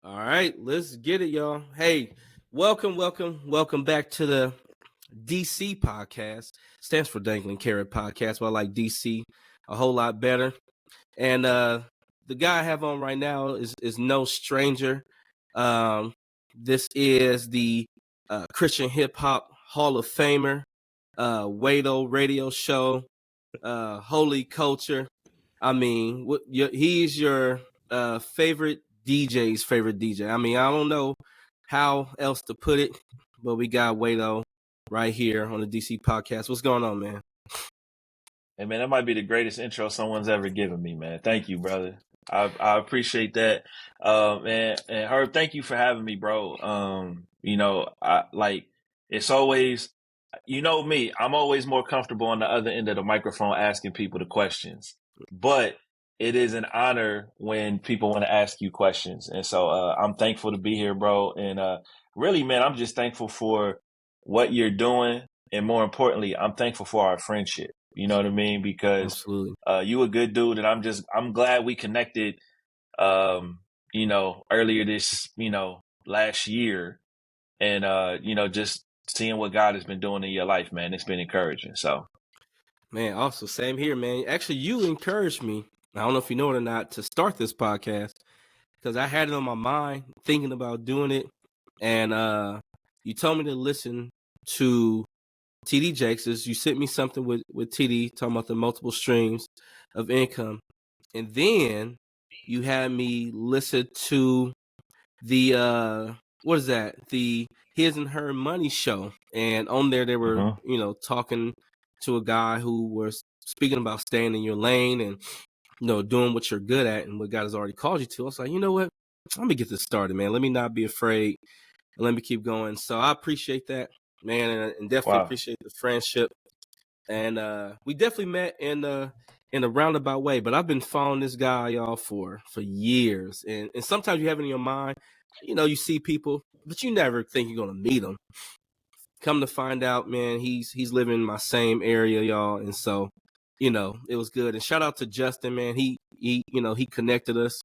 All right, let's get it, y'all. Hey, welcome back to the DC podcast. Stands for Dangling Carrot Podcast, but I like DC a whole lot better. And the guy I have on right now is no stranger. This is the Christian Hip Hop Hall of Famer, wadeoradio show, Holy Culture. I mean, he's your favorite DJ's favorite DJ. I mean, I don't know how else to put it, but we got Wado right here on the DC podcast. What's going on, man? Hey, man, that might be the greatest intro someone's ever given me, man. Thank you, brother. I appreciate that. And Herb, thank you for having me, bro. It's always, you know me, I'm always more comfortable on the other end of the microphone asking people the questions. But it is an honor when people want to ask you questions. And so I'm thankful to be here, bro. And really, man, I'm just thankful for what you're doing. And more importantly, I'm thankful for our friendship. You know what I mean? Because you a good dude, and I'm glad we connected. Earlier this, last year, and just seeing what God has been doing in your life, man, it's been encouraging. So, man, also same here, man. Actually, you encouraged me. I don't know if you know it or not, to start this podcast because I had it on my mind, thinking about doing it, and you told me to listen to TD Jakes. You sent me something with TD talking about the multiple streams of income. And then you had me listen to the, what is that? The His and Her Money show. And on there, they were, talking to a guy who was speaking about staying in your lane and, doing what you're good at and what God has already called you to. I was like, you know what? Let me get this started, man. Let me not be afraid and let me keep going. So I appreciate that, man, and definitely appreciate the friendship. And we definitely met in a roundabout way, but I've been following this guy, y'all, for years. And sometimes you have it in your mind, you see people, but you never think you're going to meet them. Come to find out, man, he's living in my same area, y'all. And so, it was good. And shout out to Justin, man. He connected us.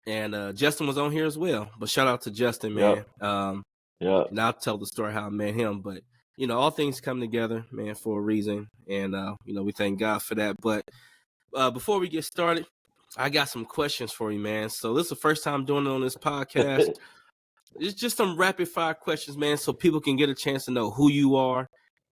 And Justin was on here as well. But shout out to Justin, man. Yep. And I'll tell the story how I met him. But, all things come together, man, for a reason. And, we thank God for that. But before we get started, I got some questions for you, man. So this is the first time doing it on this podcast. It's just some rapid fire questions, man, so people can get a chance to know who you are.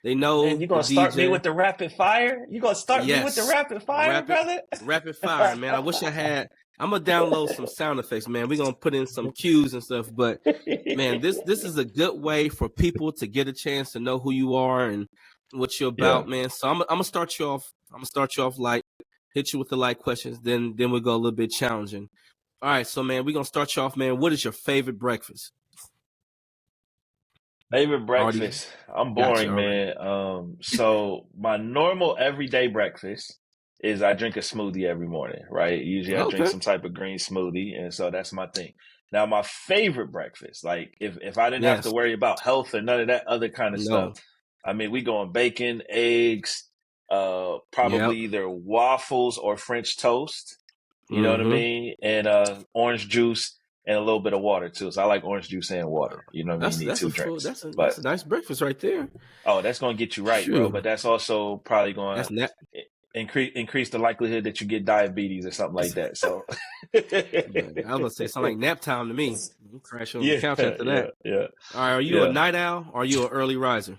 They know. Man, you gonna start me with the rapid fire? You gonna start me with the rapid fire, brother? Rapid fire, man. I wish I had. I'm gonna download some sound effects, man. We're gonna put in some cues and stuff. But man, this is a good way for people to get a chance to know who you are and what you're about, man. So I'm gonna start you off. Light, hit you with the light questions. Then we'll go a little bit challenging. All right, so man, we're gonna start you off, man. What is your favorite breakfast? Favorite breakfast? I'm boring, man. So my normal everyday breakfast is I drink a smoothie every morning, right? Usually I drink some type of green smoothie, and so that's my thing. Now, my favorite breakfast, like if I didn't have to worry about health or none of that other kind of stuff, I mean, we going bacon, eggs, probably either waffles or French toast. You know what I mean? And orange juice. And a little bit of water, too. So I like orange juice and water. You know what I mean? You need two drinks. That's a nice breakfast right there. Oh, that's going to get you right, bro. But that's also probably going to increase the likelihood that you get diabetes or something like that. So I was going to say, it's like nap time to me. You crash on the couch after that. Yeah. All right, are you a night owl or are you an early riser?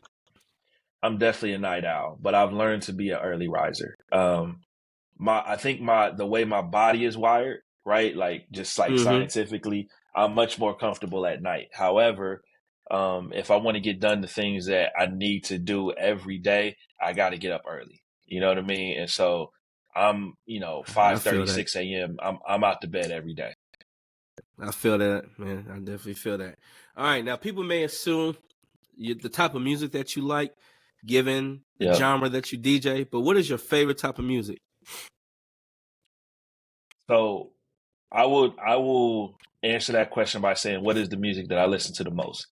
I'm definitely a night owl, but I've learned to be an early riser. I think the way my body is wired, right? Like just scientifically, I'm much more comfortable at night. However, if I want to get done the things that I need to do every day, I got to get up early. You know what I mean? And so I'm, 5:30, 6 a.m. I'm out to bed every day. I feel that, man. I definitely feel that. All right. Now, people may assume the type of music that you like, given the genre that you DJ, but what is your favorite type of music? So I will answer that question by saying, what is the music that I listen to the most?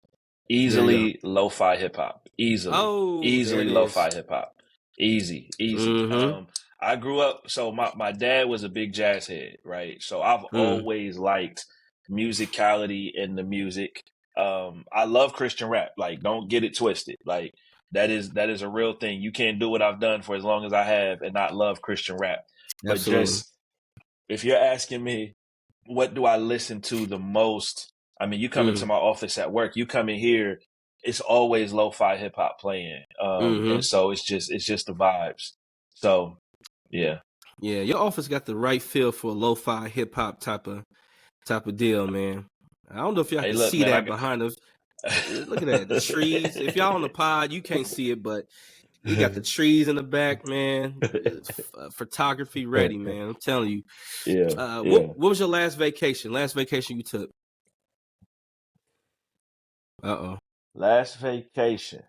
Easily lo-fi hip hop. Easily lo-fi hip hop. Easy. I grew up, so my dad was a big jazz head, right? So I've always liked musicality in the music. I love Christian rap. Like, don't get it twisted. Like, that is a real thing. You can't do what I've done for as long as I have and not love Christian rap. But Absolutely. just, if you're asking me, what do I listen to the most? I mean, you come into my office at work, you come in here, it's always lo-fi hip hop playing. And so it's just the vibes. So, yeah. Yeah, your office got the right feel for a lo-fi hip hop type of deal, man. I don't know if y'all can see man, that behind us. Look at that, the trees. If y'all on the pod, you can't see it, but you got the trees in the back, man. Photography ready, man. I'm telling you. Yeah. What was your last vacation? Last vacation you took? Last vacation.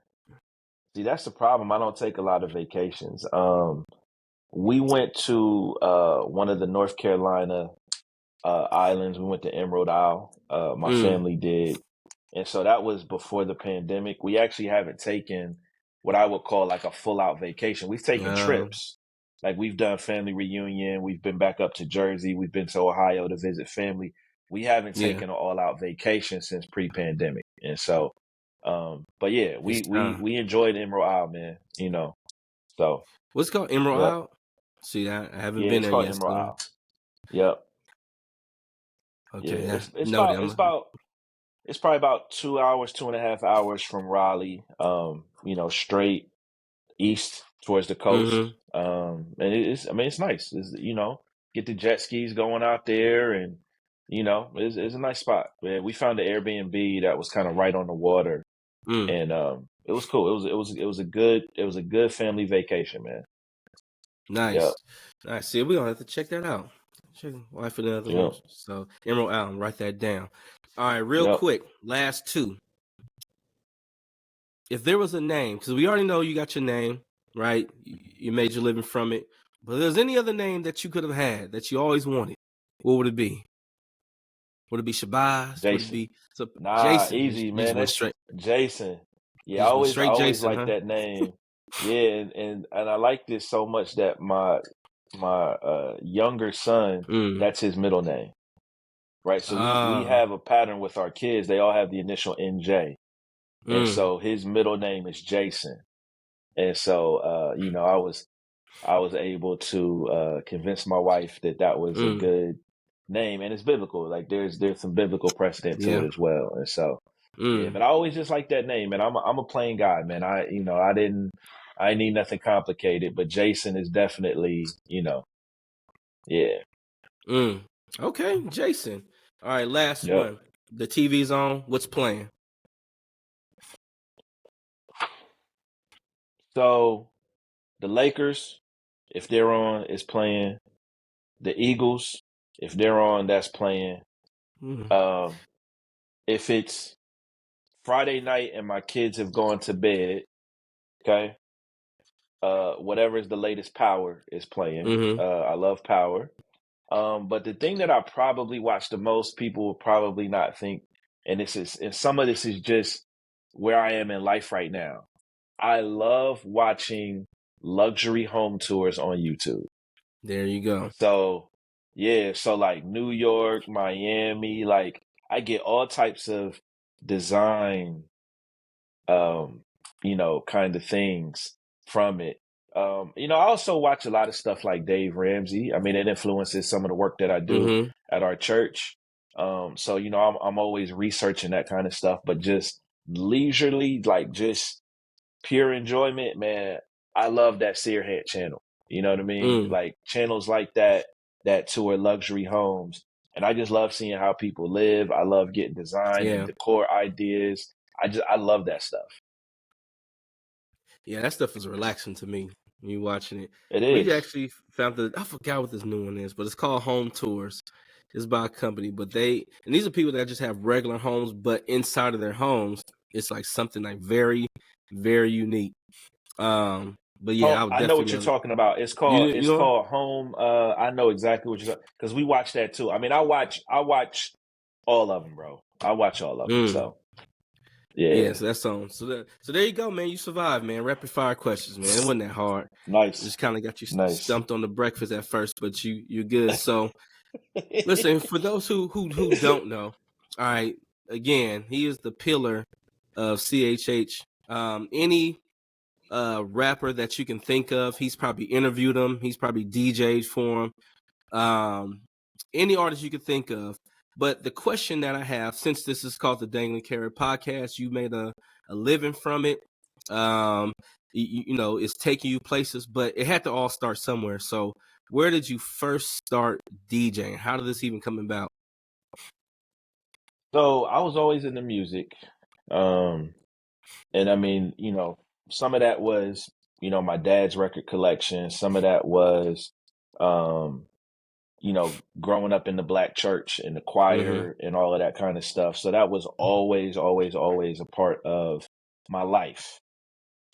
See, that's the problem. I don't take a lot of vacations. We went to one of the North Carolina islands. We went to Emerald Isle. My family did. And so that was before the pandemic. We actually haven't taken what I would call like a full out vacation. We've taken trips. Like, we've done family reunion. We've been back up to Jersey. We've been to Ohio to visit family. We haven't taken an all out vacation since pre-pandemic. And so, but yeah, we enjoyed Emerald Isle, man. You know, so. What's it called? Emerald Isle? See, I haven't been there yet. It's called Emerald Isle. Yep. Okay. Yeah, it's probably about 2 hours, 2.5 hours from Raleigh, straight east towards the coast. And it's nice. Get the jet skis going out there, and, it's a nice spot. Man, we found an Airbnb that was kind of right on the water, and it was cool. It was a good family vacation, man. Nice. Yep. Nice. See, we're gonna have to check that out. Check wife and the other one. So Emerald Island, write that down. All right, real quick, last two. If there was a name, because we already know you got your name, right? You made your living from it. But if there's any other name that you could have had that you always wanted, what would it be? Would it be Shabazz? Jason. Would it be Jason? Easy, man. That's Jason. Yeah, I always Jason, like that name. Yeah, and I like this so much that my younger son, that's his middle name. Right, so we have a pattern with our kids. They all have the initial NJ, and so his middle name is Jason. And so, I was able to convince my wife that was a good name, and it's biblical. Like, there's some biblical precedent to it as well. And so, yeah. But I always just like that name, and I'm a plain guy, man. I didn't need nothing complicated, but Jason is definitely, yeah. Okay, Jason. All right, last one. The TV's on. What's playing? So, the Lakers, if they're on, is playing. The Eagles, if they're on, that's playing. If it's Friday night and my kids have gone to bed, okay, whatever is the latest Power is playing. I love Power. But the thing that I probably watch the most, people will probably not think, and some of this is just where I am in life right now. I love watching luxury home tours on YouTube. There you go. So, yeah, like New York, Miami, like, I get all types of design, kind of things from it. I also watch a lot of stuff like Dave Ramsey. I mean, it influences some of the work that I do at our church. So, I'm always researching that kind of stuff, but just leisurely, like, just pure enjoyment, man. I love that Searhead channel. You know what I mean? Like, channels like that tour luxury homes. And I just love seeing how people live. I love getting design and decor ideas. I love that stuff. Yeah, that stuff is relaxing to me when you're watching it. It is. We actually found I forgot what this new one is, but it's called Home Tours. It's by a company, but and these are people that just have regular homes, but inside of their homes, it's like something like very, very unique. But yeah, I know what you're talking about. It's called called Home. I know exactly what you're talking, because we watch that too. I mean, I watch all of them, bro. I watch all of them. So yeah. So that's on. So there you go, man. You survived, man. Rapid fire questions, man. It wasn't that hard. Nice. Just kind of got you stumped on the breakfast at first, but you're good. So Listen, for those who don't know, all right, again, he is the pillar of CHH. Any rapper that you can think of, he's probably interviewed him. He's probably DJ'd for him. Any artist you could think of. But the question that I have, since this is called the Dangling Carrot Podcast, you made a living from it. You know, it's taking you places, but it had to all start somewhere. So where did you first start DJing? How did this even come about? So I was always into music. And I mean, you know, some of that was, you know, my dad's record collection. Some of that was, you know, growing up in the black church and the choir and all of that kind of stuff. So that was always, always, always a part of my life.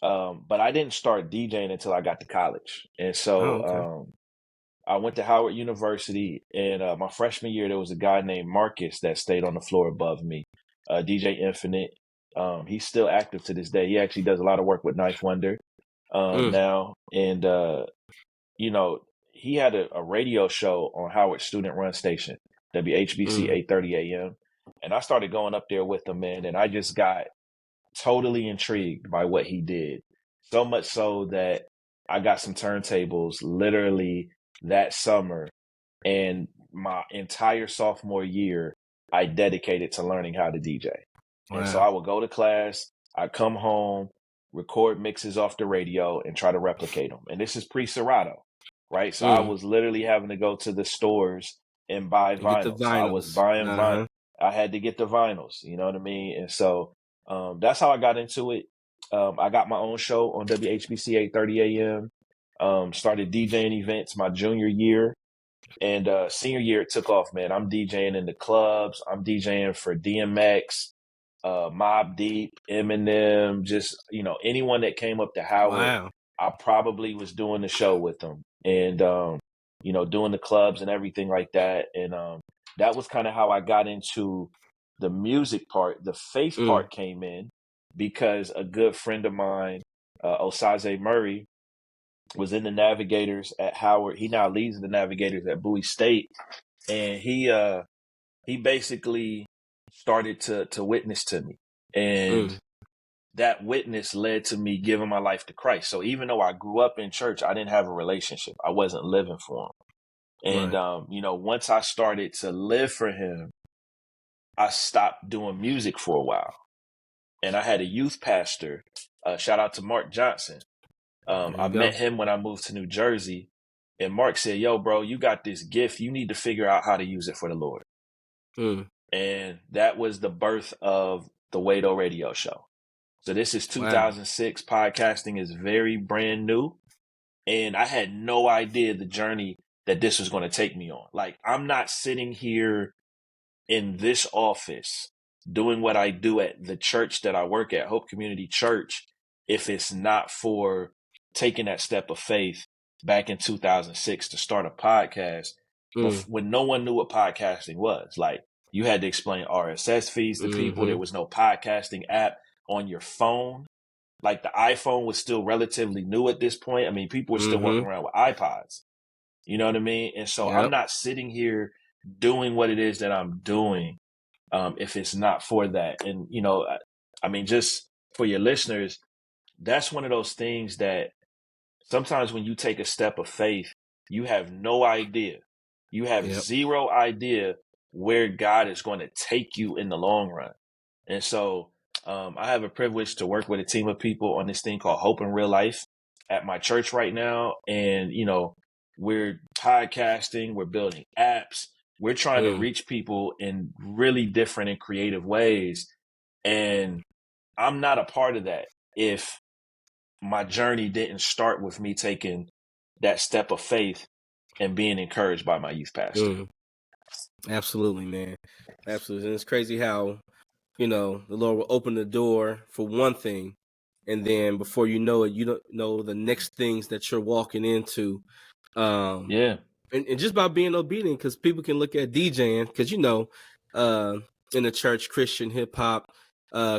But I didn't start DJing until I got to college. And so I went to Howard University, and my freshman year, there was a guy named Marcus that stayed on the floor above me, DJ Infinite. He's still active to this day. He actually does a lot of work with Knife Wonder now. And, you know, he had a radio show on Howard Student Run Station, WHBC 8:30 a.m. And I started going up there with him, man, and I just got totally intrigued by what he did. So much so that I got some turntables literally that summer, and my entire sophomore year, I dedicated to learning how to DJ. Wow. And so I would go to class, I'd come home, record mixes off the radio, and try to replicate them. And this is pre-Serato, right? So I was literally having to go to the stores and buy vinyls. So I was buying vinyl. I had to get the vinyls, you know what I mean? And so that's how I got into it. I got my own show on WHBC 8:30 a.m. Started DJing events my junior year, and senior year it took off, man. I'm DJing in the clubs. I'm DJing for DMX, Mobb Deep, Eminem, just, you know, anyone that came up to Howard. Wow. I probably was doing the show with them, and you know, doing the clubs and everything like that. And that was kind of how I got into the music part. The faith part came in because a good friend of mine, Osaze Murray, was in the Navigators at Howard. He now leads the Navigators at Bowie State. And he basically started to witness to me. And that witness led to me giving my life to Christ. So even though I grew up in church, I didn't have a relationship. I wasn't living for him. And, you know, once I started to live for him, I stopped doing music for a while. And I had a youth pastor, shout out to Mark Johnson. I met him when I moved to New Jersey, and Mark said, "Yo, bro, you got this gift. You need to figure out how to use it for the Lord." And that was the birth of the wadeoradio show. So this is 2006. Wow. Podcasting is very brand new, and I had no idea the journey that this was going to take me on. Like, I'm not sitting here in this office doing what I do at the church that I work at, Hope Community Church, if it's not for taking that step of faith back in 2006 to start a podcast when no one knew what podcasting was. Like, you had to explain RSS feeds to people. There was no podcasting app on your phone. Like, the iPhone was still relatively new at this point. I mean, people were still walking around with iPods. You know what I mean? And so I'm not sitting here doing what it is that I'm doing if it's not for that. And, you know, I mean, just for your listeners, that's one of those things that sometimes when you take a step of faith, you have no idea. You have zero idea where God is going to take you in the long run. And so I have a privilege to work with a team of people on this thing called Hope in Real Life at my church right now. And, you know, we're podcasting, we're building apps, we're trying to reach people in really different and creative ways. And I'm not a part of that if my journey didn't start with me taking that step of faith and being encouraged by my youth pastor. Absolutely, man. Absolutely. And it's crazy how, you know, the Lord will open the door for one thing, and then before you know it, you don't know the next things that you're walking into. And just by being obedient, because people can look at DJing, because, you know, in the church, Christian hip hop,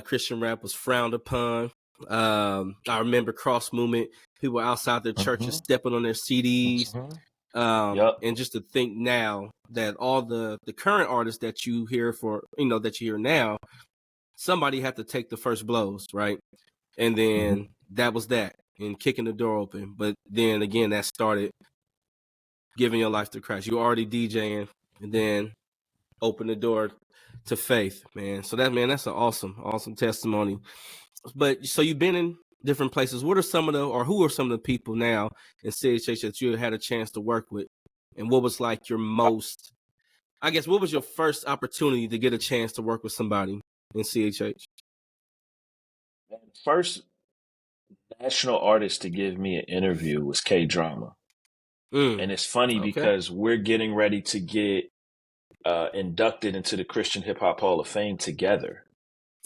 Christian rap was frowned upon. I remember Cross Movement, people outside their churches stepping on their CDs. Yep. And just to think now that all the current artists that you hear that you hear now, somebody had to take the first blows, right? And then that was that, and kicking the door open. But then again, that started giving your life to Christ. You were already DJing, and then open the door to faith, man. So that's an awesome testimony. But so you've been in different places. Who are some of the people now in CHH that you had a chance to work with? And what was like what was your first opportunity to get a chance to work with somebody in CHH? First national artist to give me an interview was K Drama. And it's funny because we're getting ready to get inducted into the Christian Hip Hop Hall of Fame together.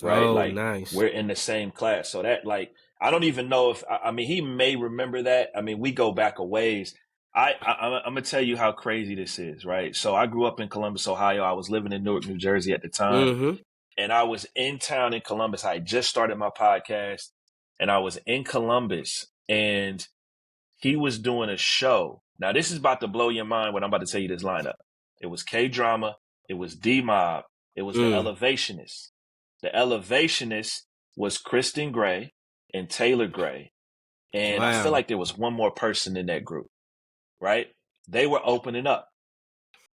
Right? Oh, like nice. We're in the same class. So that I don't even know if he may remember that. We go back a ways. I'm gonna tell you how crazy this is, right? So I grew up in Columbus, Ohio. I was living in Newark, New Jersey at the time. And I was in town in Columbus. I just started my podcast, and I was in Columbus, and he was doing a show. Now, this is about to blow your mind when I'm about to tell you this lineup. It was K Drama, it was D Mob, it was the Elevationists. The Elevationists was Kristen Gray and Taylor Gray. And I feel like there was one more person in that group, right? They were opening up,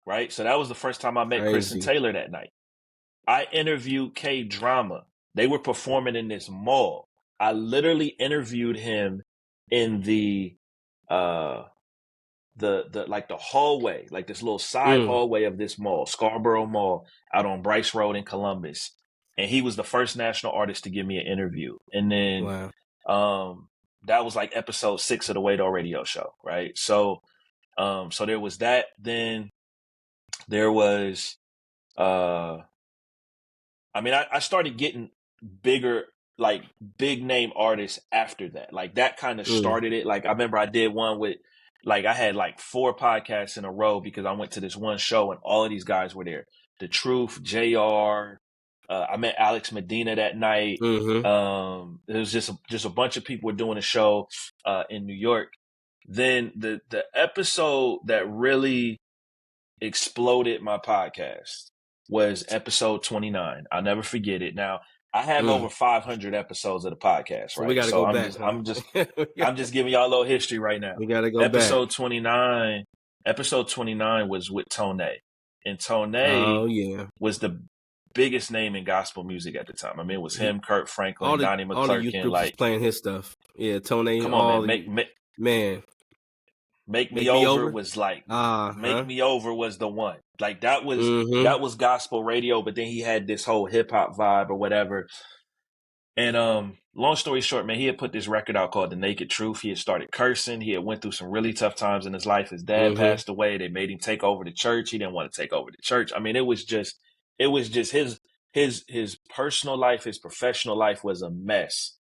right? So that was the first time I met Chris and Taylor that night. I interviewed K Drama. They were performing in this mall. I literally interviewed him in the hallway, like this little side hallway of this mall, Scarborough Mall, out on Bryce Road in Columbus. And he was the first national artist to give me an interview. And then that was like episode 6 of the wadeoradio show, right? So so there was that. Then there was I started getting bigger, like big name artists after that. Like that kind of started it. Like I remember I did one with, like I had like 4 podcasts in a row because I went to this one show and all of these guys were there. The Truth, JR. I met Alex Medina that night. There was just a bunch of people were doing a show in New York. Then the episode that really exploded my podcast was episode 29. I'll never forget it. Now, I have over 500 episodes of the podcast, so right? We gotta so go I'm back. Just, I'm just giving y'all a little history right now. We gotta go episode back. 29. Episode 29 was with Tone. And Tone was the biggest name in gospel music at the time. It was him, Kurt Franklin, Donnie McClurkin. All the youth groups was playing his stuff. Yeah, Tone. Come on, man. Make Me Over was like, Make Me Over was the one. Like that was gospel radio, but then he had this whole hip hop vibe or whatever. And long story short, man, he had put this record out called The Naked Truth. He had started cursing. He had went through some really tough times in his life. His dad passed away. They made him take over the church. He didn't want to take over the church. It was just his personal life, his professional life was a mess.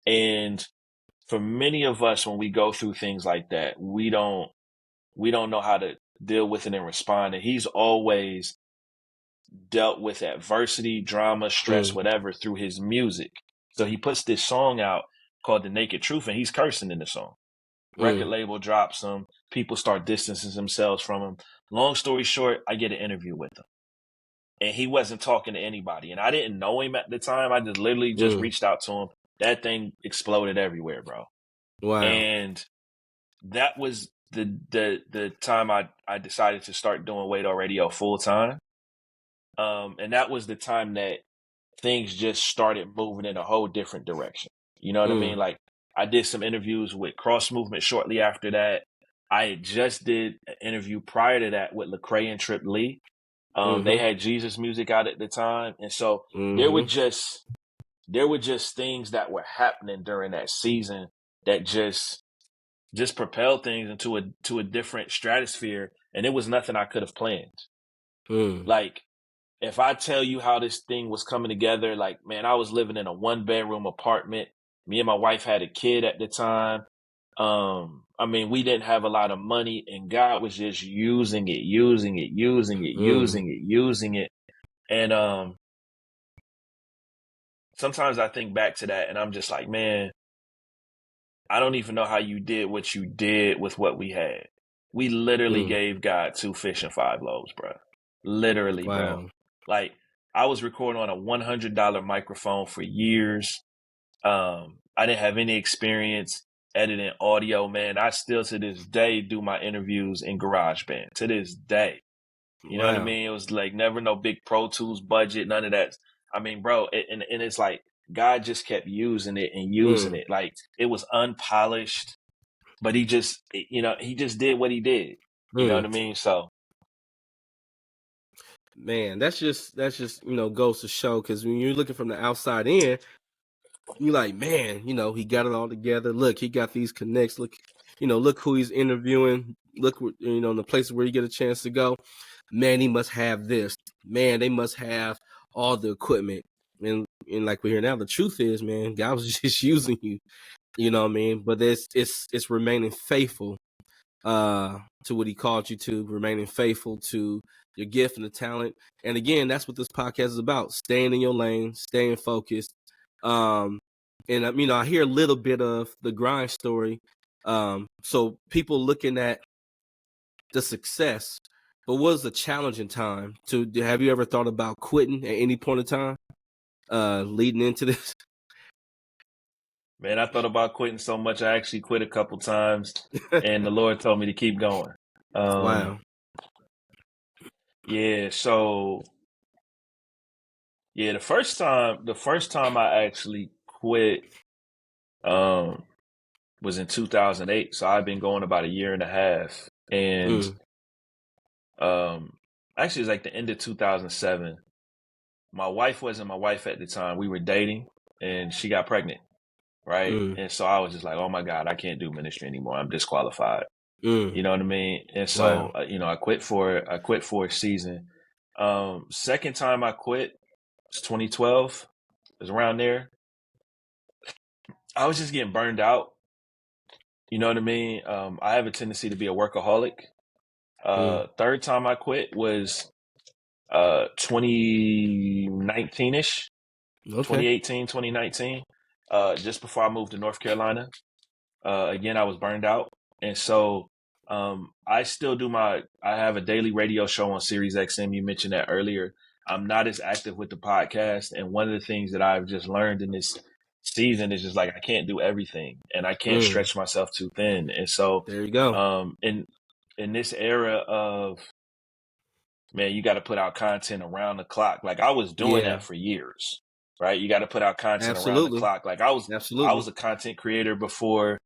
And for many of us, when we go through things like that, we don't know how to deal with it and respond. And he's always dealt with adversity, drama, stress, whatever through his music. So he puts this song out called The Naked Truth, and he's cursing in the song. Record label drops him. People start distancing themselves from him. Long story short, I get an interview with him. And he wasn't talking to anybody. And I didn't know him at the time. I just literally reached out to him. That thing exploded everywhere, bro. Wow. And that was the time I decided to start doing wadeoradio full time. And that was the time that things just started moving in a whole different direction. You know what I mean? Like I did some interviews with Cross Movement shortly after that. I had just did an interview prior to that with Lecrae and Trip Lee. They had Jesus music out at the time. And so there were just things that were happening during that season that just propelled things into a different stratosphere. And it was nothing I could have planned. Like, if I tell you how this thing was coming together, like, man, I was living in a 1-bedroom apartment. Me and my wife had a kid at the time. We didn't have a lot of money, and God was just using it. And sometimes I think back to that and I'm just like, man, I don't even know how you did what you did with what we had. We literally gave God 2 fish and 5 loaves, bro. Literally, bro. Wow. Like, I was recording on a $100 microphone for years. I didn't have any experience editing audio, man. I still to this day do my interviews in GarageBand. To this day. You know what I Wow. mean? It was like never no big Pro Tools budget, none of that. I mean, bro, and it's like God just kept using it and using it. Like, it was unpolished, but he just did what he did. You know what I mean? So, man, that's just goes to show, because when you're looking from the outside in, you're like, man, he got it all together. Look, he got these connects. Look, look who he's interviewing. Look, the places where you get a chance to go. Man, he must have this. Man, they must have all the equipment. And like we hear now, the truth is, man, God was just using you. You know what I mean? But it's remaining faithful to what he called you to, remaining faithful to your gift and the talent. And again, that's what this podcast is about: staying in your lane, staying focused. And I hear a little bit of the grind story. So people looking at the success, but what was the challenging time have you ever thought about quitting at any point in time leading into this? man, I thought about quitting so much. I actually quit a couple times, and the Lord told me to keep going. Wow. Yeah. So, yeah, the first time I actually quit, was in 2008. So I've been going about a year and a half, and actually, it's like the end of 2007. My wife wasn't my wife at the time. We were dating, and she got pregnant, right? And so I was just like, oh my God, I can't do ministry anymore. I'm disqualified. You know what I mean? And so, Wow. I quit for a season. Second time I quit was 2012. It was around there. I was just getting burned out. You know what I mean? I have a tendency to be a workaholic. Third time I quit was 2019-ish, Okay. 2018, 2019, just before I moved to North Carolina. Again, I was burned out. And so I still I have a daily radio show on Sirius XM. You mentioned that earlier. I'm not as active with the podcast. And one of the things that I've just learned in this season is just like, I can't do everything, and I can't stretch myself too thin. And so there you go. In this era of, man, you got to put out content around the clock. Like, I was doing that for years, right? You got to put out content around the clock. Like, I was a content creator before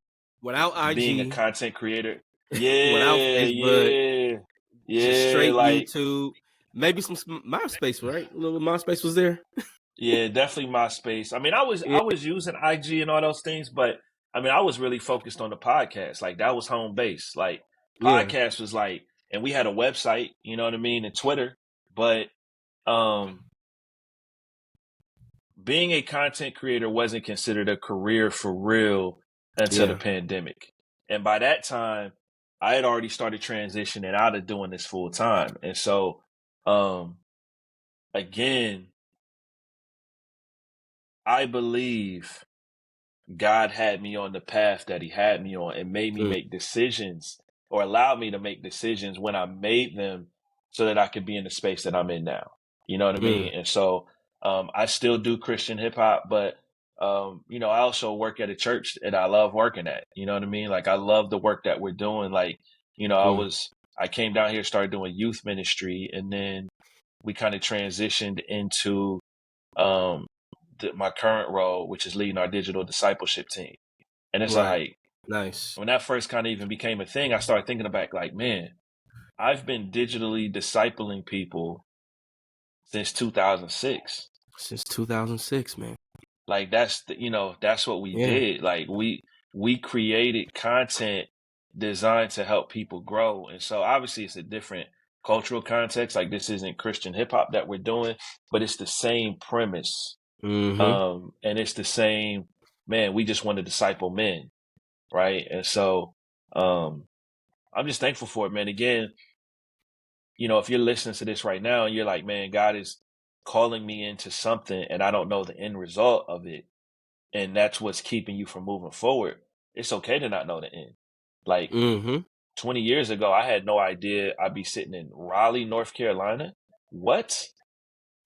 without IG, being a content creator. Yeah, without Facebook, just straight like YouTube, maybe some MySpace, right? A little MySpace was there. Yeah, definitely MySpace. I mean, I was using IG and all those things, but I mean, I was really focused on the podcast. Like, that was home base. Like, podcast was like, and we had a website, you know what I mean, and Twitter. But being a content creator wasn't considered a career for real until the pandemic. And by that time, I had already started transitioning out of doing this full time. And so, again, I believe God had me on the path that he had me on and made me make decisions, or allowed me to make decisions when I made them, so that I could be in the space that I'm in now. You know what I mean? And so I still do Christian hip hop, but I also work at a church that I love working at. You know what I mean? Like, I love the work that we're doing. Like, I came down here, started doing youth ministry, and then we kind of transitioned into my current role, which is leading our digital discipleship team. And it's like, nice. When that first kind of even became a thing, I started thinking about, like, man, I've been digitally discipling people since 2006. Since 2006, man. Like, that's what we did. Like, we created content designed to help people grow. And so obviously it's a different cultural context. Like, this isn't Christian hip hop that we're doing, but it's the same premise. And it's the same, man, we just want to disciple men, right? And so I'm just thankful for it, man. Again, if you're listening to this right now and you're like, man, God is calling me into something and I don't know the end result of it, and that's what's keeping you from moving forward, it's okay to not know the end. Like, 20 years ago, I had no idea I'd be sitting in Raleigh, North Carolina. What?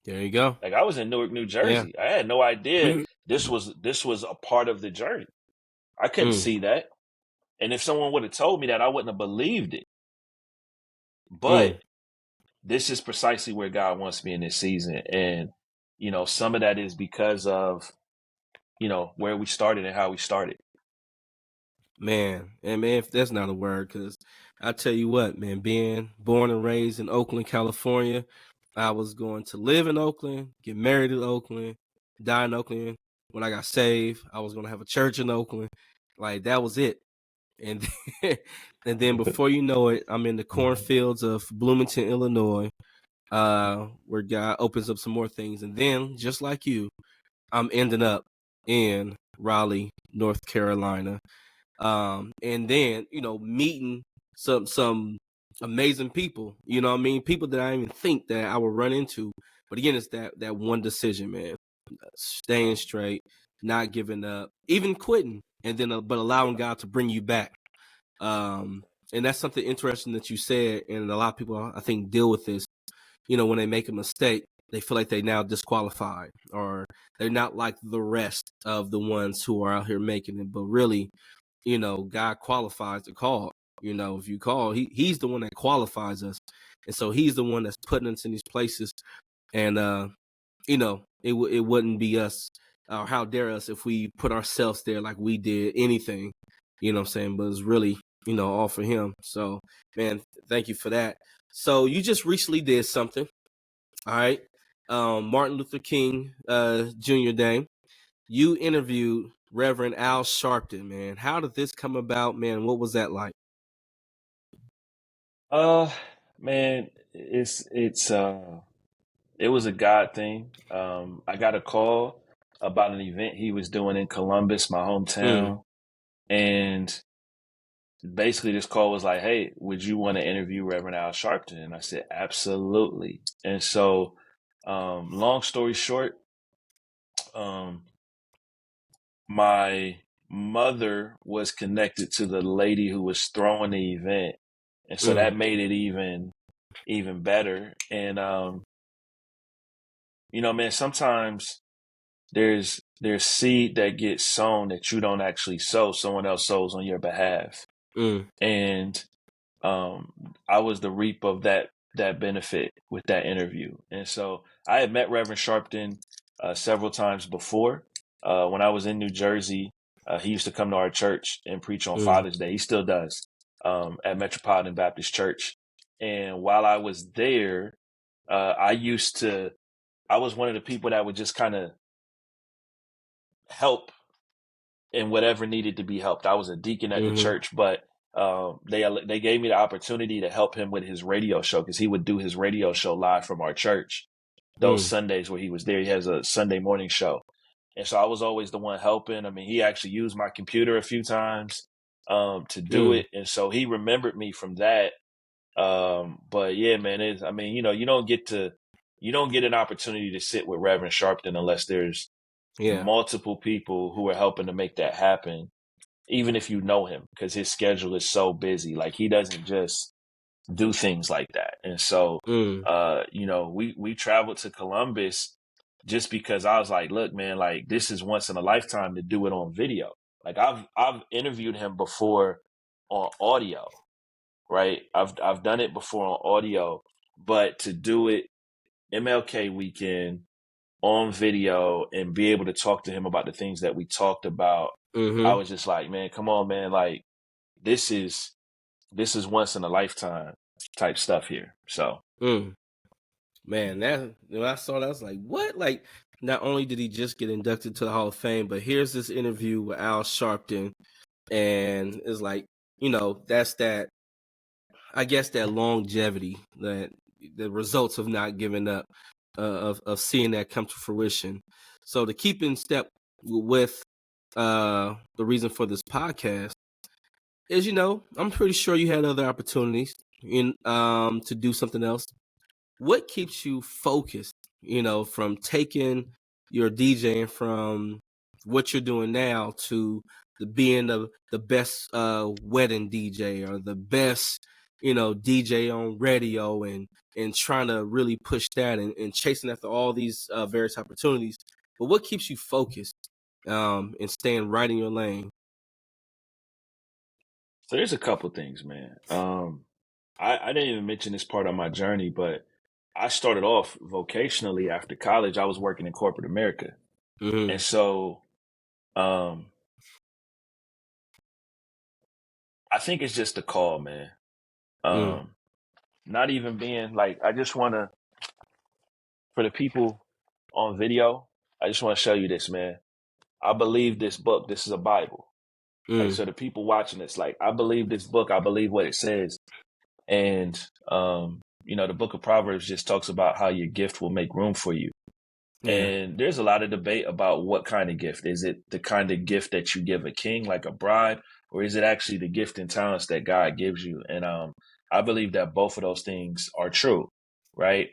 There you go. Like I was in Newark, New Jersey. I had no idea this was a part of the journey. I couldn't see that. And if someone would have told me that, I wouldn't have believed it. But this is precisely where God wants me in this season. And, you know, some of that is because of, you know, where we started and how we started. Man, and man, if that's not a word, because I tell you what, man, being born and raised in Oakland, California, I was going to live in Oakland, get married in Oakland, die in Oakland. When I got saved, I was going to have a church in Oakland. Like, that was it. And then, and then before you know it, I'm in the cornfields of Bloomington, Illinois, where God opens up some more things. And then, just like you, I'm ending up in Raleigh, North Carolina. And then, you know, meeting some amazing people, you know what I mean? People that I didn't even think that I would run into. But again, it's that one decision, man. Staying straight, not giving up, even quitting, and then but allowing God to bring you back. And that's something interesting that you said, and a lot of people I think deal with this. You know, when they make a mistake, they feel like they now disqualified, or they're not like the rest of the ones who are out here making it. But really, you know, God qualifies the call. You know, if you call, he's the one that qualifies us. And so he's the one that's putting us in these places. And, you know, it wouldn't be us, or how dare us if we put ourselves there like we did anything, you know what I'm saying? But it's really, you know, all for him. So, man, thank you for that. So you just recently did something. All right. Martin Luther King Jr. Day. You interviewed Reverend Al Sharpton, man. How did this come about, man? What was that like? Man, it was a God thing. I got a call about an event he was doing in Columbus, my hometown. And basically this call was like, hey, would you want to interview Reverend Al Sharpton? And I said, absolutely. And so, long story short, my mother was connected to the lady who was throwing the event. And so that made it even better. And, you know, man, sometimes there's seed that gets sown that you don't actually sow. Someone else sows on your behalf. And I was the reap of that benefit with that interview. And so I had met Reverend Sharpton several times before. When I was in New Jersey, he used to come to our church and preach on Father's Day. He still does at Metropolitan Baptist Church. And while I was there, I was one of the people that would just kind of help in whatever needed to be helped. I was a deacon at the church, but they gave me the opportunity to help him with his radio show, because he would do his radio show live from our church those Sundays where he was there. He has a Sunday morning show. And so I was always the one helping. I mean, he actually used my computer a few times to do it. And so he remembered me from that. But yeah, man, you know, you don't get an opportunity to sit with Reverend Sharpton unless there's multiple people who are helping to make that happen, even if you know him, because his schedule is so busy. Like, he doesn't just do things like that. And so, you know, we traveled to Columbus just because I was like, look, man, like, this is once in a lifetime to do it on video. Like, I've interviewed him before on audio, right? I've done it before on audio, but to do it MLK weekend on video and be able to talk to him about the things that we talked about, I was just like, man, come on, man. Like, this is once in a lifetime type stuff here. So, man, that when I saw that, I was like, what? Like, not only did he just get inducted to the Hall of Fame, but here's this interview with Al Sharpton, and it's like, you know, that's that. I guess that longevity, that the results of not giving up, of seeing that come to fruition. So to keep in step with the reason for this podcast is, you know, I'm pretty sure you had other opportunities in to do something else. What keeps you focused, you know, from taking your DJing from what you're doing now to being the best wedding DJ or the best, DJ on radio, and trying to really push that and chasing after all these various opportunities. But what keeps you focused and staying right in your lane? So there's a couple things, man. I didn't even mention this part of my journey, but I started off vocationally after college. I was working in corporate America. Mm-hmm. And so I think it's just a call, man. Not even being like, I just want to, for the people on video, I just want to show you this, man. I believe this book. This is a Bible. Like, so the people watching this, like, I believe this book. I believe what it says. And, the book of Proverbs just talks about how your gift will make room for you. Yeah. And there's a lot of debate about what kind of gift. Is it the kind of gift that you give a king, like a bride, or is it actually the gift and talents that God gives you? And I believe that both of those things are true, right?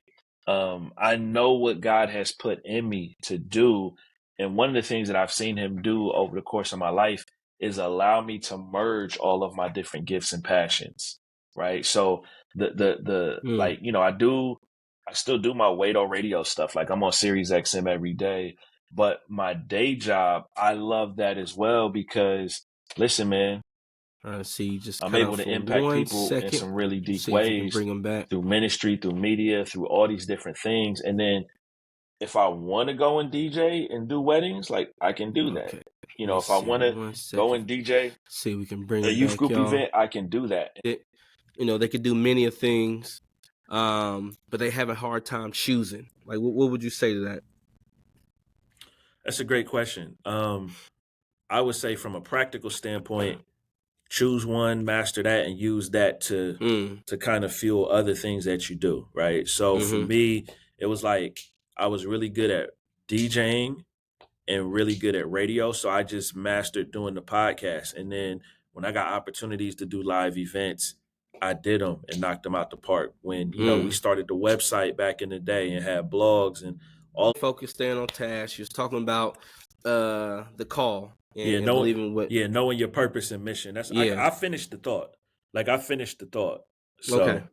I know what God has put in me to do. And one of the things that I've seen him do over the course of my life is allow me to merge all of my different gifts and passions, right? So I still do my wadeoradio stuff. Like, I'm on Sirius XM every day, but my day job, I love that as well because, listen, man, I'm able to impact people in some really deep ways through ministry, through media, through all these different things. And then if I want to go and DJ and do weddings, like, I can do that. Okay. If I want to go and DJ we can bring a youth group event, I can do that. They could do many things, but they have a hard time choosing. Like, what would you say to that? That's a great question. I would say from a practical standpoint, choose one, master that, and use that to kind of fuel other things that you do, right? So for me, it was like I was really good at DJing and really good at radio. So I just mastered doing the podcast. And then when I got opportunities to do live events, I did them and knocked them out the park. When, we started the website back in the day and had blogs and all. Focus, staying on task. You was talking about the call. Knowing your purpose and mission. That's I finished the thought. Like, I finished the thought. So, okay.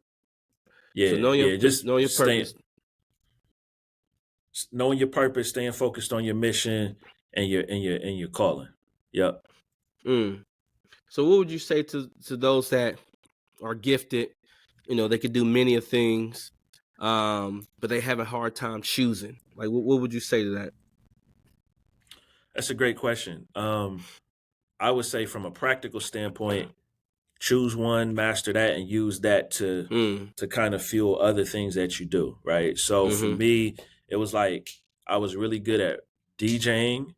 So knowing your purpose. Knowing your purpose, staying focused on your mission and your calling. Yep. So what would you say to those that are gifted? They could do many things, but they have a hard time choosing. Like, what would you say to that? That's a great question. I would say from a practical standpoint, choose one, master that, and use that to kind of fuel other things that you do, right? So for me, it was like I was really good at DJing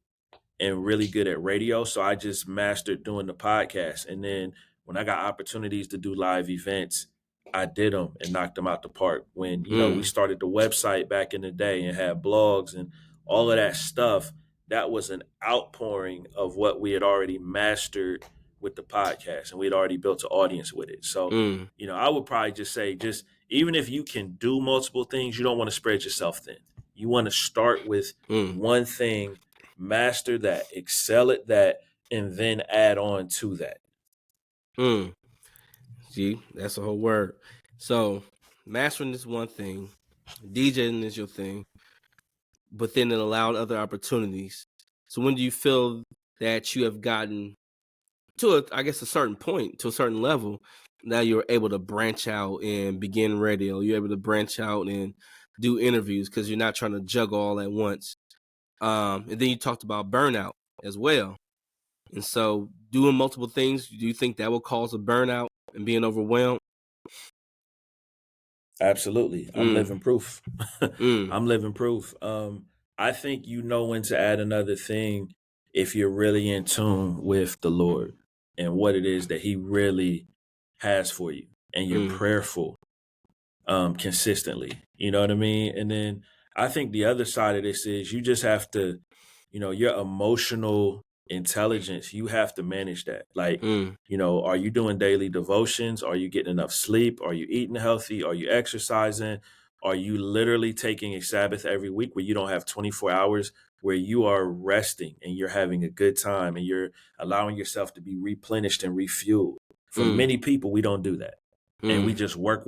and really good at radio. So I just mastered doing the podcast. And then when I got opportunities to do live events, I did them and knocked them out the park. When, we started the website back in the day and had blogs and all of that stuff, that was an outpouring of what we had already mastered with the podcast, and we'd already built an audience with it. So, I would probably just say, even if you can do multiple things, you don't want to spread yourself thin. You want to start with one thing, master that, excel at that, and then add on to that. See, that's the whole word. So, mastering this one thing, DJing is your thing, but then it allowed other opportunities. So when do you feel that you have gotten to a certain point, to a certain level, now you're able to branch out and begin radio? You're able to branch out and do interviews because you're not trying to juggle all at once. And then you talked about burnout as well. And so doing multiple things, do you think that will cause a burnout and being overwhelmed? Absolutely. I'm living proof. I'm living proof. I think when to add another thing if you're really in tune with the Lord and what it is that he really has for you, and you're prayerful consistently. You know what I mean? And then I think the other side of this is you just have to, your emotional intelligence, you have to manage that. Like, are you doing daily devotions? Are you getting enough sleep? Are you eating healthy? Are you exercising? Are you literally taking a Sabbath every week where you don't have 24 hours where you are resting and you're having a good time and you're allowing yourself to be replenished and refueled. For many people, we don't do that. And we just work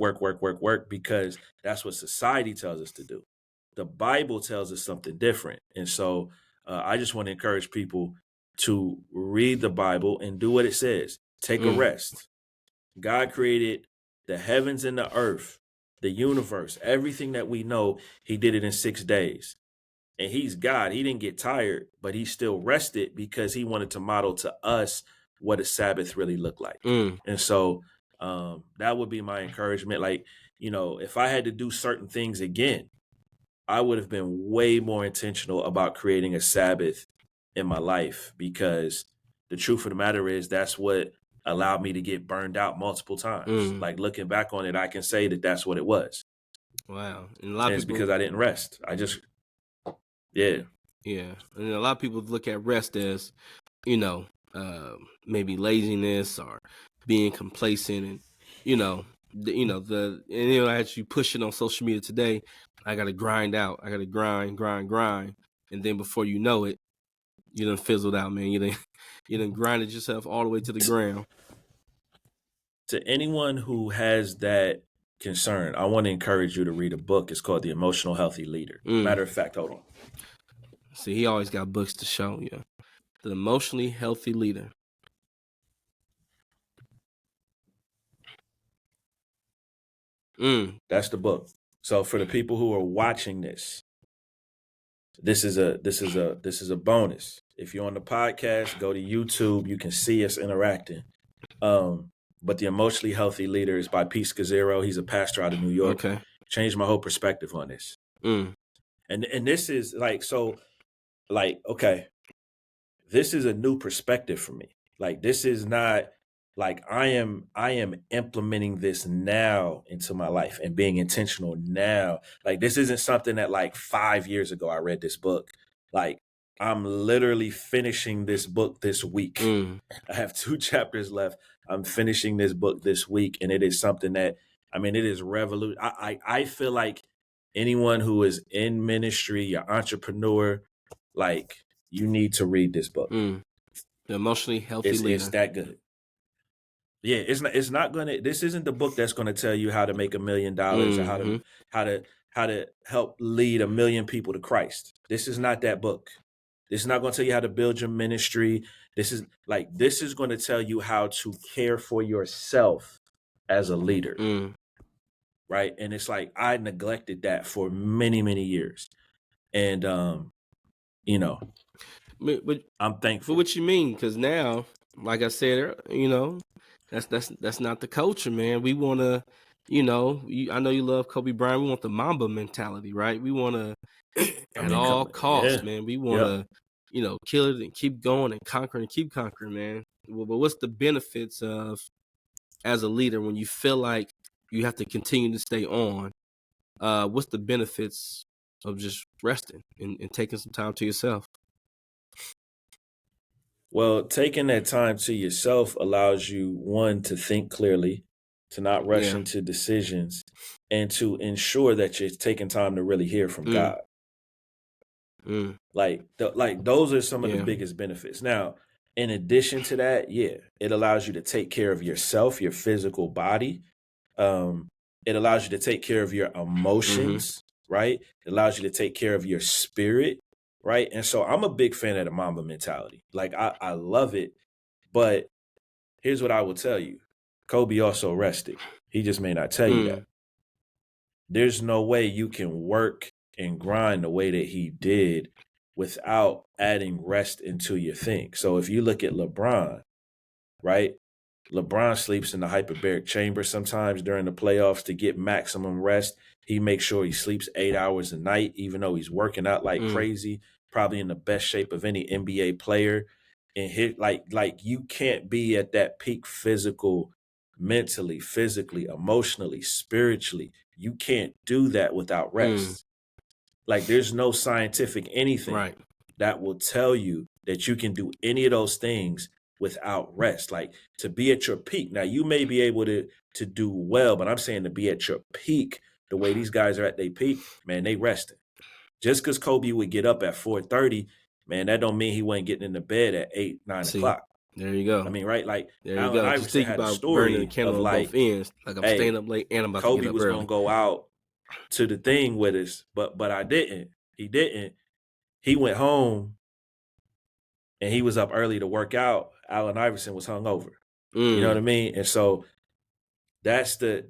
because that's what society tells us to do. The Bible tells us something different. And so I just want to encourage people to read the Bible and do what it says. Take a rest. God created the heavens and the earth, the universe, everything that we know. He did it in 6 days. And he's God. He didn't get tired, but he still rested because he wanted to model to us what a Sabbath really looked like. And so that would be my encouragement. Like, you know, if I had to do certain things again, I would have been way more intentional about creating a Sabbath in my life, because the truth of the matter is that's what allowed me to get burned out multiple times. Like, looking back on it, I can say that that's what it was. Wow. And it's because I didn't rest. Yeah. And a lot of people look at rest as, you know, maybe laziness or being complacent, and as you push it on social media today, I got to grind out. I got to grind. And then before you know it, you done fizzled out, man. You done grinded yourself all the way to the ground. To anyone who has that concern, I want to encourage you to read a book. It's called The Emotional Healthy Leader. Matter of fact, hold on. See, he always got books to show you. The Emotionally Healthy Leader. That's the book. So for the people who are watching this is a bonus. If you're on the podcast, go to YouTube. You can see us interacting. But The Emotionally Healthy Leader is by Pete Scazzaro. He's a pastor out of New York. Okay. Changed my whole perspective on this. And this is okay, this is a new perspective for me. Like, this is not like I am implementing this now into my life and being intentional now. Like, this isn't something that like 5 years ago I read this book. Like, I'm literally finishing this book this week. I have 2 chapters left. I'm finishing this book this week, and it is something that, I mean, it is revolutionary. I feel like anyone who is in ministry, your entrepreneur, like, you need to read this book. The Emotionally Healthy Leader. It's that good. Yeah, it's not gonna. This isn't the book that's gonna tell you how to make $1 million or how to help lead 1 million people to Christ. This is not that book. This is not gonna tell you how to build your ministry. This is going to tell you how to care for yourself as a leader. Right. And it's like, I neglected that for many, many years. And, but I'm thankful. For what you mean, because now, like I said, that's not the culture, man. We want to, I know you love Kobe Bryant. We want the Mamba mentality, right? We want to, at all costs, man. We want to, kill it and keep going and conquer and keep conquering, man. Well, but what's the benefits of, as a leader, when you feel like you have to continue to stay on? What's the benefits of just resting and taking some time to yourself? Well, taking that time to yourself allows you, one, to think clearly, to not rush into decisions, and to ensure that you're taking time to really hear from God. Like those are some of the biggest benefits. Now, in addition to that, it allows you to take care of yourself, your physical body. It allows you to take care of your emotions, right? It allows you to take care of your spirit, right? And so I'm a big fan of the Mamba mentality. Like, I love it. But here's what I will tell you. Kobe also rested. He just may not tell you that. There's no way you can work and grind the way that he did without adding rest into your thing. So if you look at LeBron, right? LeBron sleeps in the hyperbaric chamber sometimes during the playoffs to get maximum rest. He makes sure he sleeps 8 hours a night, even though he's working out like crazy, probably in the best shape of any NBA player. And you can't be at that peak mentally, physically, emotionally, spiritually. You can't do that without rest. Like, there's no scientific anything that will tell you that you can do any of those things without rest. Like, to be at your peak. Now, you may be able to do well, but I'm saying to be at your peak, the way these guys are at their peak, man, they resting. Just because Kobe would get up at 4:30, man, that don't mean he wasn't getting into bed at 8, 9 o'clock. There you go. I mean, right? Like there you Allen go. Just Iverson think had a about burning the story candle of on like, both ends. Like I'm staying up late and I'm about Kobe to get up was early. gonna go out to the thing with us, but I didn't. He didn't. He went home and he was up early to work out. Allen Iverson was hungover. You know what I mean? And so that's the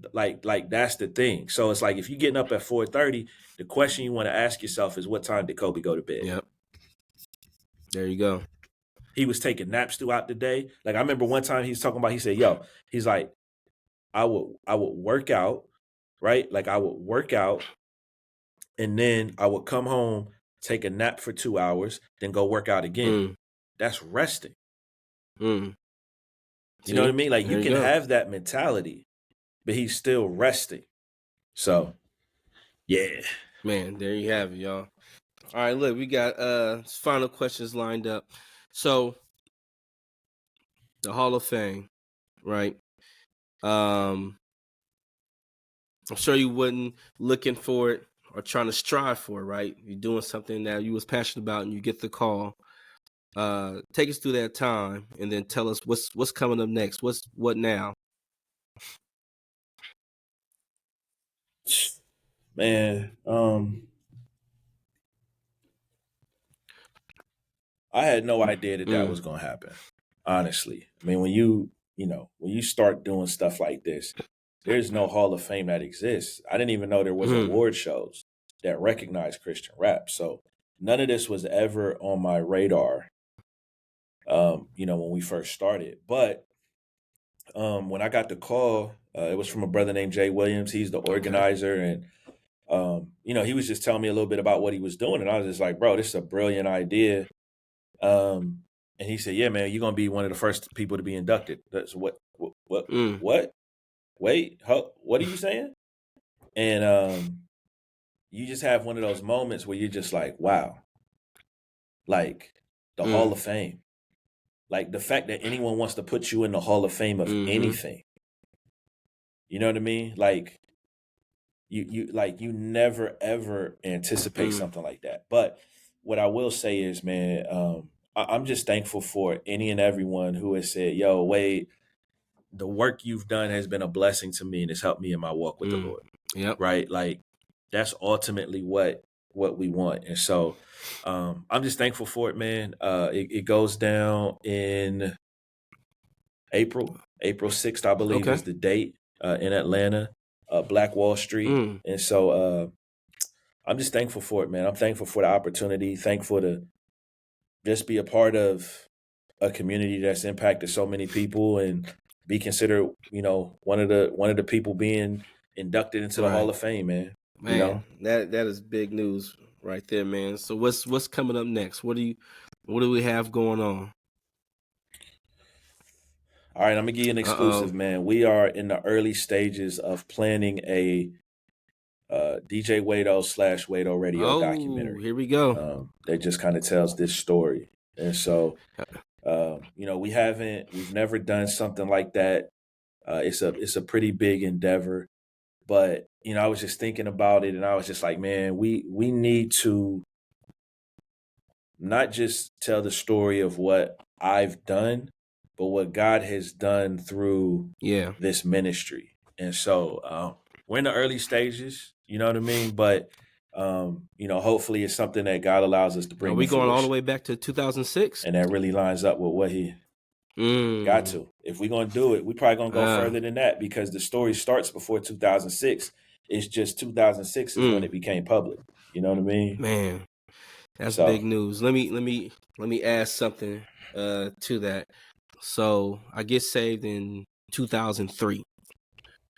that's the thing. So it's like if you're getting up at 4:30, the question you want to ask yourself is, what time did Kobe go to bed? Yep. There you go. He was taking naps throughout the day. Like I remember one time he was talking about, he said, yo, he's like, I would work out, right? Like I would work out and then I would come home, take a nap for 2 hours, then go work out again. That's resting. You know what I mean? Like you can have that mentality, but he's still resting. So, yeah. Man, there you have it, y'all. All right, look, we got final questions lined up. So, the Hall of Fame, right? I'm sure you wasn't looking for it or trying to strive for it, right? You're doing something that you was passionate about and you get the call. Take us through that time and then tell us what's coming up next. What now? Man, I had no idea that was going to happen. Honestly, I mean, when you start doing stuff like this, there's no Hall of Fame that exists. I didn't even know there was award shows that recognize Christian rap. So none of this was ever on my radar. When we first started, but when I got the call, it was from a brother named Jay Williams. He's the organizer, and he was just telling me a little bit about what he was doing, and I was just like, bro, this is a brilliant idea. And he said, yeah, man, you're gonna be one of the first people to be inducted. That's what? Wait, what are you saying? And you just have one of those moments where you're just like, wow, like the Hall of Fame. Like the fact that anyone wants to put you in the Hall of Fame of anything. You know what I mean? Like you never ever anticipate something like that. But what I will say is, man, I'm just thankful for any and everyone who has said, yo, Wade, the work you've done has been a blessing to me and it's helped me in my walk with the Lord. Yep. Right? Like that's ultimately what we want. And so I'm just thankful for it, man. It goes down in April 6th, I believe is the date in Atlanta, Black Wall Street. And so I'm just thankful for it, man. I'm thankful for the opportunity, thankful to just be a part of a community that's impacted so many people and be considered, one of the people being inducted into the Hall of Fame, man. Man, that is big news right there, man. So what's coming up next? What do we have going on? All right, I'm gonna give you an exclusive, man. We are in the early stages of planning a DJ Wado / wadeoradio documentary. Here we go. That just kind of tells this story, and so we've never done something like that. It's a pretty big endeavor, but I was just thinking about it, and I was just like, man, we need to not just tell the story of what I've done, but what God has done through this ministry. And so we're in the early stages, you know what I mean? But, hopefully it's something that God allows us to bring. Are we going all the way back to 2006? And that really lines up with what he got to. If we're going to do it, we're probably going to go further than that because the story starts before 2006. It's just 2006 is when it became public. You know what I mean? Man, that's big news. Let me add something to that. So I get saved in 2003,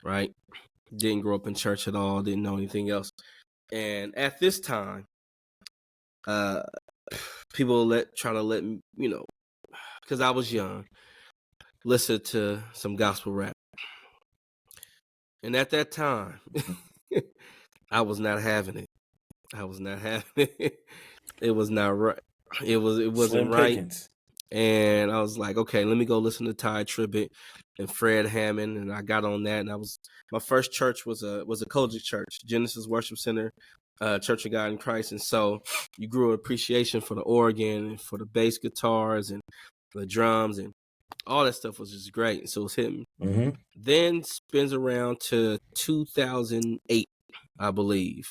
right? Didn't grow up in church at all. Didn't know anything else. And at this time, people try to let me, because I was young, listen to some gospel rap. And at that time, I was not having it. I was not having it. It was not right. It wasn't Slim right. Pickens. And I was like, okay, let me go listen to Ty Tribbett and Fred Hammond. And I got on that. And my first church was a Kojic church, Genesis Worship Center Church of God in Christ. And so you grew an appreciation for the organ and for the bass guitars and the drums, and all that stuff was just great. So it was hitting. Mm-hmm. Then spins around to 2008, I believe.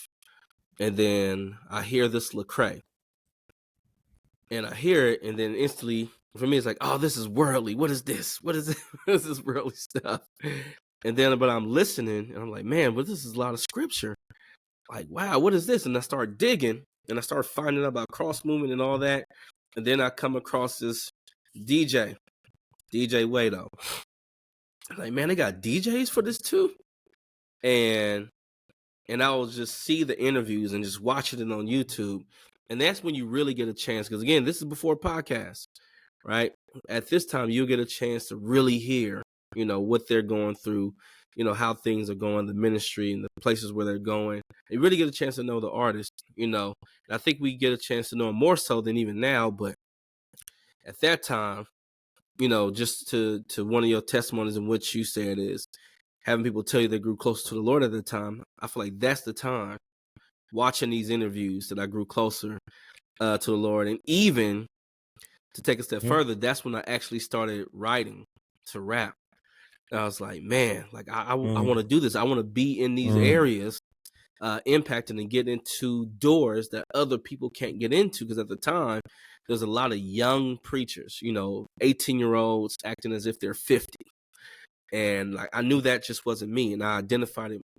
And then I hear this Lecrae. And I hear it, and then instantly, for me, it's like, oh, this is worldly. What is this? What is this? What is this worldly stuff? And then, but I'm listening, and I'm like, man, but this is a lot of scripture. Like, wow, what is this? And I start digging, and I start finding out about cross movement and all that. And then I come across this DJ Wado. I'm like, man, they got DJs for this too? And I will just see the interviews and just watching it on YouTube. And that's when you really get a chance. Because again, this is before podcasts, right? At this time, you'll get a chance to really hear, what they're going through, how things are going, the ministry and the places where they're going. You really get a chance to know the artist, And I think we get a chance to know them more so than even now. But at that time, just to one of your testimonies in which you said is having people tell you they grew closer to the Lord at the time. I feel like that's the time, watching these interviews, that I grew closer to the Lord. And even to take a step further, that's when I actually started writing to rap. And I was like, man, like I want to do this. I want to be in these areas, impacting and get into doors that other people can't get into. Because at the time, there's a lot of young preachers, 18-year-olds acting as if they're 50. And like I knew that just wasn't me, and I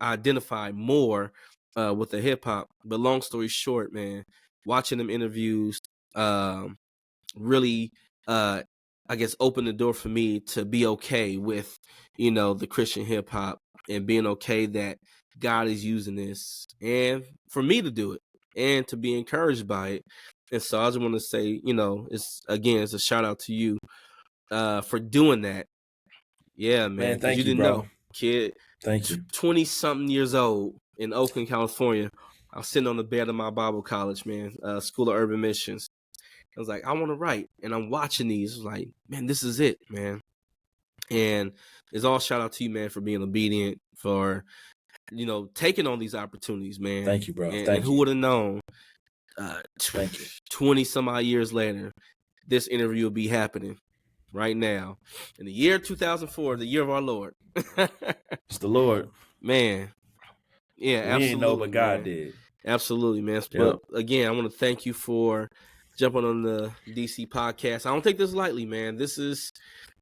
identified more with the hip hop. But long story short, man, watching them interviews really, I guess, opened the door for me to be okay with, the Christian hip hop, and being okay that God is using this, and for me to do it, and to be encouraged by it. And so I just want to say, it's a shout out to you for doing that. Yeah, man. Thank you, didn't bro. know, kid. Thank you. 20-something years old in Oakland, California. I was sitting on the bed of my Bible college, man, School of Urban Missions. I was like, I want to write, and I'm watching these. I was like, man, this is it, man. And it's all shout out to you, man, for being obedient, for taking on these opportunities, man. Thank you, bro. And who would have known? Thank you. 20 some odd years later, this interview will be happening right now in the year 2004, the year of our Lord. It's the Lord, man. Yeah, absolutely. We didn't know, but God did. Absolutely, man. But again, I want to thank you for jumping on the DC podcast. I don't take this lightly, man. This is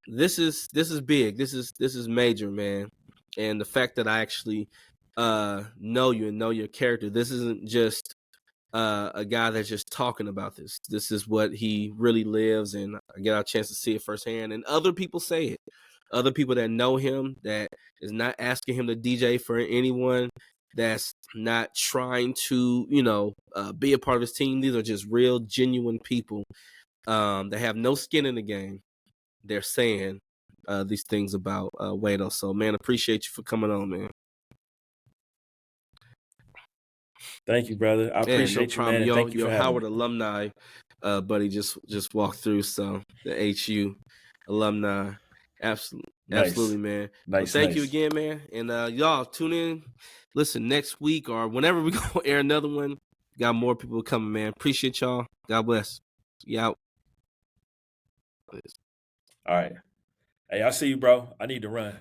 big. This is major, man. And the fact that I actually know you and know your character. This isn't just a guy that's just talking about this. This is what he really lives, and I get a chance to see it firsthand. And other people say it. Other people that know him, that is not asking him to DJ for anyone, that's not trying to, be a part of his team. These are just real, genuine people that have no skin in the game. They're saying these things about Wado. So, man, appreciate you for coming on, man. Thank you, brother. I appreciate you, man. Thank you for having Howard me. alumni buddy just walked through. So the HU alumni, absolutely, man. Nice. Thank you again, man. And y'all tune in. Listen, next week or whenever we go air another one. Got more people coming, man. Appreciate y'all. God bless. You out. All right. Hey, I see you, bro. I need to run.